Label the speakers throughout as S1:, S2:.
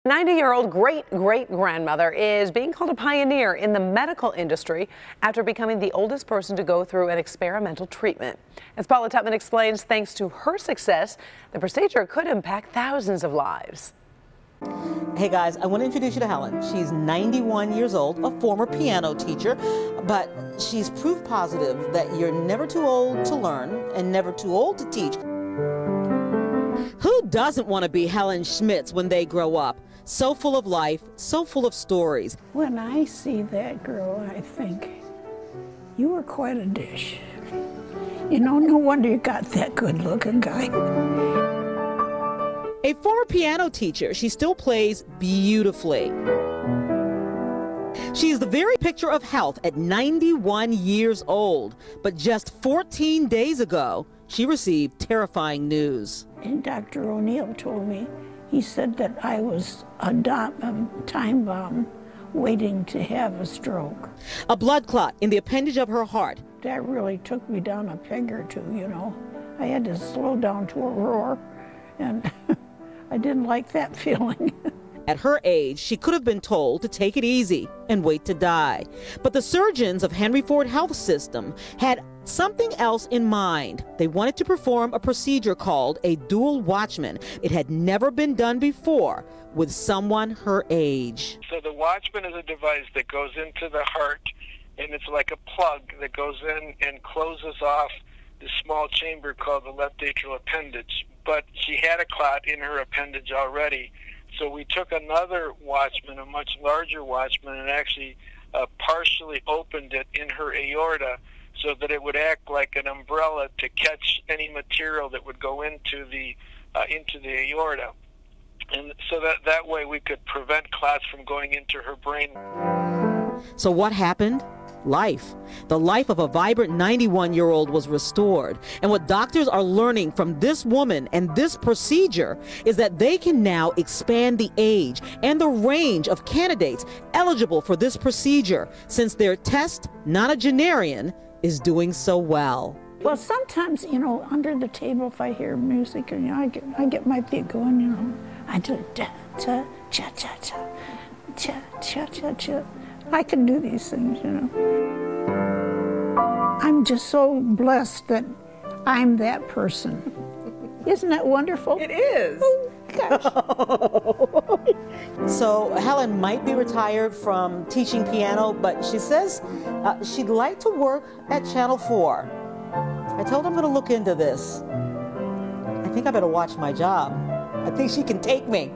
S1: 90-year-old great-great-grandmother is being called a pioneer in the medical industry after becoming the oldest person to go through an experimental treatment. As Paula Tutman explains, thanks to her success, the procedure could impact thousands of lives.
S2: Hey guys, I want to introduce you to Helen. She's 91 years old, a former piano teacher, but she's proof positive that you're never too old to learn and never too old to teach. Who doesn't want to be Helen Schmitz when they grow up? So full of life, so full of stories.
S3: When I see that girl, I think, you were quite a dish. You know, no wonder you got that good-looking guy.
S2: A former piano teacher, she still plays beautifully. She is the very picture of health at 91 years old. But just 14 days ago, she received terrifying news.
S3: And Dr. O'Neill told me, he said that I was a time bomb waiting to have a stroke.
S2: A blood clot in the appendage of her heart.
S3: That really took me down a peg or two, you know. I had to slow down to a roar, and I didn't like that feeling.
S2: At her age, she could have been told to take it easy and wait to die. But the surgeons of Henry Ford Health System had something else in mind. They wanted to perform a procedure called a dual Watchman. It had never been done before with someone her age.
S4: So the Watchman is a device that goes into the heart, and it's like a plug that goes in and closes off the small chamber called the left atrial appendage. But she had a clot in her appendage already. So we took another Watchman, a much larger Watchman, and actually partially opened it in her aorta so that it would act like an umbrella to catch any material that would go into the aorta. And so that way we could prevent clots from going into her brain.
S2: So what happened? Life. The life of a vibrant 91-year-old was restored. And what doctors are learning from this woman and this procedure is that they can now expand the age and the range of candidates eligible for this procedure, since their test, nonagenarian, is doing so well.
S3: Well, sometimes, you know, under the table, if I hear music, and you know, I get my feet going, you know, I do da-cha, cha-cha-cha, cha-cha-cha-cha. I can do these things, you know. I'm just so blessed that I'm that person. Isn't that wonderful?
S1: It is.
S3: Oh, gosh.
S2: So Helen might be retired from teaching piano, but she says she'd like to work at Channel 4. I told her I'm going to look into this. I think I better watch my job. I think she can take me.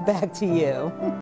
S2: Back to you.